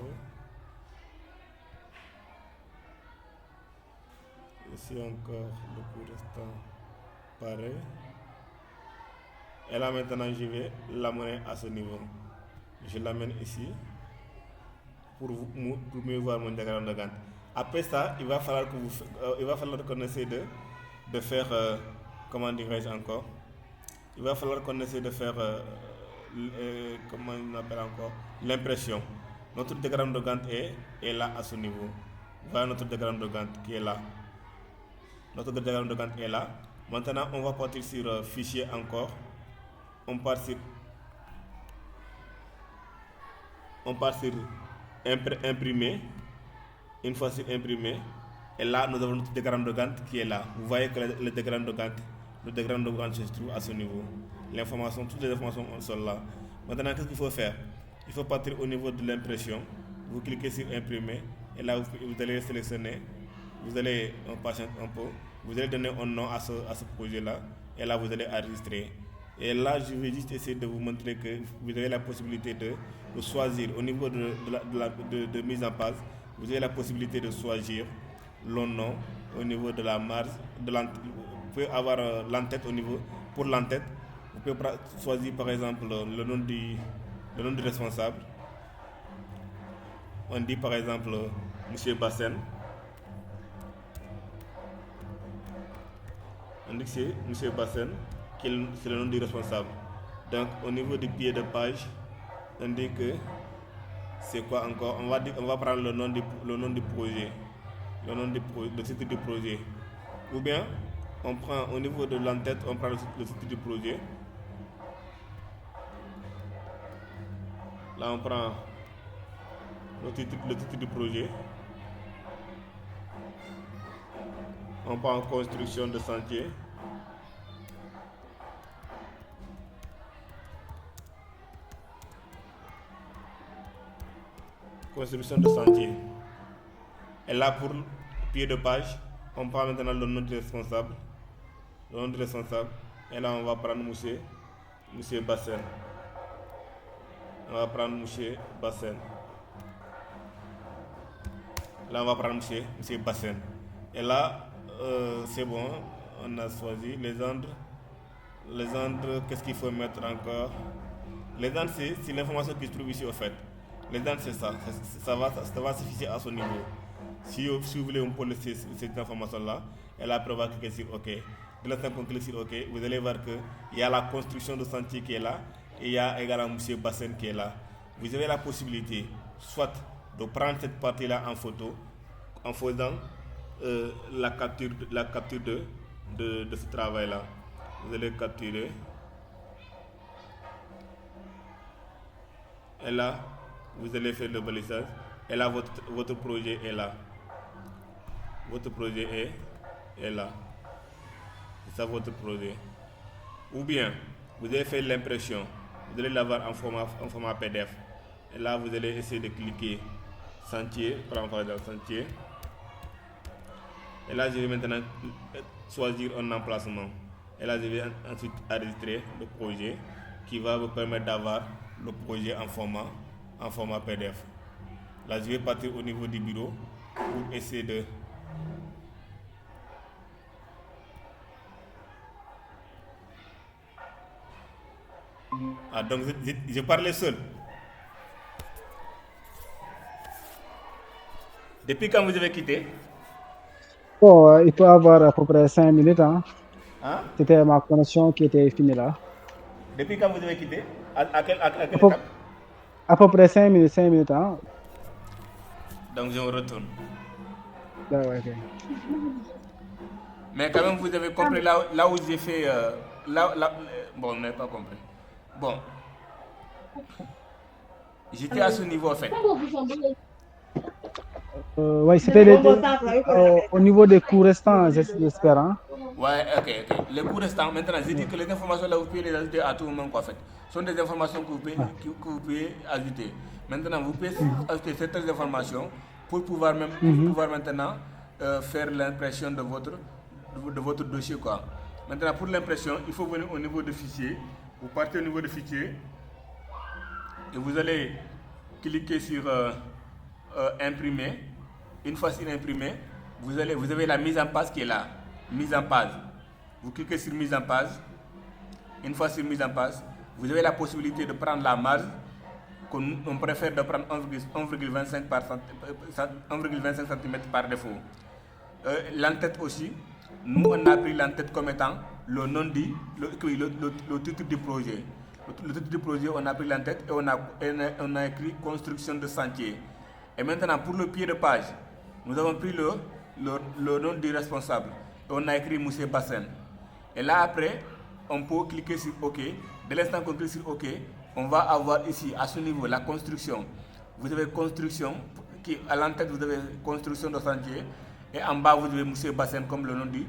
Speaker 1: Ici encore le coût restant, pareil. Et là maintenant, je vais l'amener à ce niveau. Je l'amène ici pour mieux voir mon diagramme de Gantt. Après ça, il va falloir qu'on essaie de faire, comment dirais-je encore, il va falloir qu'on essaie de faire, comment on appelle encore, l'impression. Notre diagramme de Gantt est là à ce niveau. Voilà notre diagramme de Gantt qui est là. Notre diagramme de Gantt est là. Maintenant, on va partir sur fichier encore. On part sur imprimer. Une fois sur imprimer, et là nous avons notre diagramme de Gantt qui est là. Vous voyez que le diagramme de Gantt se trouve à ce niveau. Toutes les informations sont là. Maintenant, qu'est-ce qu'il faut faire? Il faut partir au niveau de l'impression. Vous cliquez sur imprimer et là vous allez sélectionner. Vous allez patienter un peu. Vous allez donner un nom à ce projet-là et là vous allez enregistrer. Et là, je vais juste essayer de vous montrer que vous avez la possibilité de choisir au niveau de mise en page. Vous avez la possibilité de choisir le nom au niveau de la marge. Vous pouvez avoir l'entête au niveau. Pour l'entête, vous pouvez choisir par exemple le nom du responsable. On dit par exemple Monsieur Bassen. On dit que c'est Monsieur Bassen. C'est le nom du responsable. Donc au niveau du pied de page, on dit que c'est quoi encore? On va prendre le nom du projet, le titre du projet. Ou bien on prend au niveau de l'entête, on prend le titre du projet. Là on prend le titre du projet. On prend construction de sentier. Construction de sentier. Et là, pour pied de page, on prend maintenant le nom du responsable. Le nom du responsable. Et là, on va prendre monsieur Bassen. On va prendre monsieur Bassen. Là, on va prendre monsieur Bassen. Et là, c'est bon. On a choisi les ordres. Les ordres, qu'est-ce qu'il faut mettre encore? Les ordres, c'est l'information qui se trouve ici, au fait. Les ordres, c'est ça. Ça va suffire à son niveau. Si vous voulez, on peut laisser cette information-là. Et là, après, on va cliquer sur OK. De l'instant qu'on clique sur OK, vous allez voir qu'il y a la construction de sentier qui est là. Et il y a également M. Bassen qui est là. Vous avez la possibilité, soit de prendre cette partie-là en photo, en faisant la capture de ce travail-là. Vous allez capturer. Et là, vous allez faire le balisage. Et là, votre projet est là. Votre projet est là. C'est ça votre projet. Ou bien, vous allez faire l'impression. Vous allez l'avoir en format PDF. Et là, vous allez essayer de cliquer sentier, par exemple sentier. Et là, je vais maintenant choisir un emplacement. Et là, je vais ensuite enregistrer le projet qui va vous permettre d'avoir le projet en format PDF. Là, je vais partir au niveau du bureau pour essayer de... Ah, donc je parlais seul. Depuis quand vous avez quitté?
Speaker 2: Bon, il peut avoir à peu près 5 minutes. Hein.
Speaker 1: Hein?
Speaker 2: C'était ma connexion qui était finie là.
Speaker 1: Depuis quand vous avez quitté? À quelle
Speaker 2: étape? À peu près 5 minutes. Hein.
Speaker 1: Donc je retourne.
Speaker 2: Ouais, okay.
Speaker 1: Mais quand même, vous avez compris là où j'ai fait... bon, on n'a pas compris. Bon. J'étais à ce niveau en fait.
Speaker 2: Oui, c'était au niveau des cours restants, j'espère. Hein?
Speaker 1: Ouais, ok. Les cours restants, maintenant, j'ai dit que les informations là, vous pouvez les ajouter à tout moment, quoi, en fait. Ce sont des informations que vous pouvez ajouter. Maintenant, vous pouvez ajouter certaines informations pour pouvoir maintenant faire l'impression de votre dossier, quoi. Maintenant, pour l'impression, il faut venir au niveau de fichier. Vous partez au niveau de fichier et vous allez cliquer sur imprimer. Une fois sur imprimé, vous avez la mise en page qui est là. Mise en page. Vous cliquez sur mise en page. Une fois sur mise en page, vous avez la possibilité de prendre la marge. On préfère de prendre 1,25 cm par défaut. L'entête aussi. Nous, on a pris l'entête comme étant le nom dit, le titre du projet. Le titre du projet, on a pris l'entête et on a écrit construction de sentier. Et maintenant, pour le pied de page, nous avons pris le nom du responsable. Et on a écrit M. Bassen. Et là, après, on peut cliquer sur OK. Dès l'instant qu'on clique sur OK, on va avoir ici, à ce niveau, la construction. Vous avez construction, à l'entête, vous avez construction de sentier. Et en bas, vous avez M. Bassen comme le nom du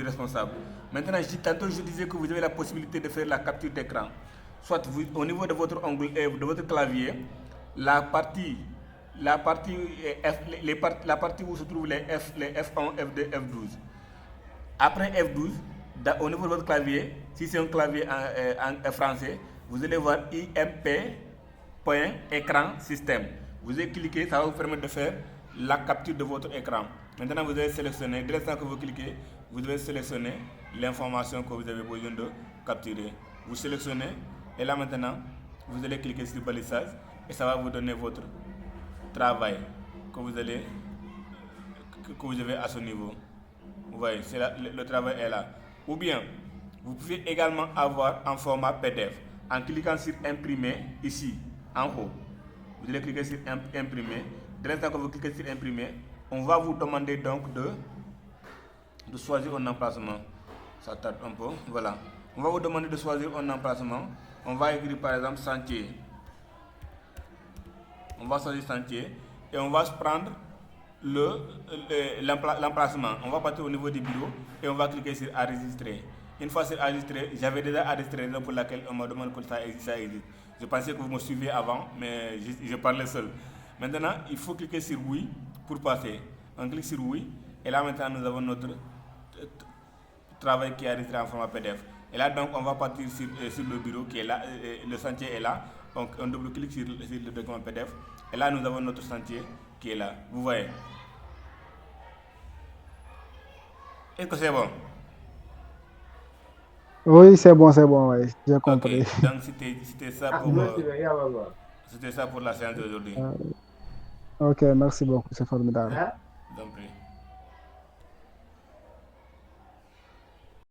Speaker 1: responsable. Maintenant, tantôt, je disais que vous avez la possibilité de faire la capture d'écran. Soit au niveau de votre onglet, de votre clavier, la partie où se trouvent les F1, F2, F12. Après F12, au niveau de votre clavier, si c'est un clavier en français, vous allez voir IMP.écran système. Vous allez cliquer, ça va vous permettre de faire la capture de votre écran. Maintenant, vous allez sélectionner, dès l'instant que vous cliquez, vous devez sélectionner l'information que vous avez besoin de capturer. Vous sélectionnez, et là maintenant, vous allez cliquer sur balisage, et ça va vous donner votre travail que vous avez à ce niveau. Vous voyez, le travail est là. Ou bien, vous pouvez également avoir en format PDF. En cliquant sur imprimer, ici, en haut, vous allez cliquer sur imprimer. Dès l'instant que vous cliquez sur imprimer, on va vous demander donc de choisir un emplacement. Ça tarde un peu, voilà. On va vous demander de choisir un emplacement. On va écrire par exemple sentier. On va choisir sentier et on va prendre l'emplacement. On va partir au niveau du bureau et on va cliquer sur enregistrer. Une fois sur enregistrer, j'avais déjà enregistré pour laquelle on me demande que ça existe. Je pensais que vous me suiviez avant, mais je parlais seul. Maintenant, il faut cliquer sur oui pour passer. On clique sur oui. Et là maintenant nous avons notre travail qui est enregistré en format PDF. Et là donc on va partir sur le bureau qui est là, le sentier est là. Donc on double-clique sur le document PDF. Et là nous avons notre sentier qui est là. Vous voyez. Est-ce que c'est bon?
Speaker 2: Oui, c'est bon, oui, j'ai compris.
Speaker 1: Ok, donc c'était ça pour la séance d'aujourd'hui.
Speaker 2: Ok, merci beaucoup, c'est formidable.
Speaker 1: Donc,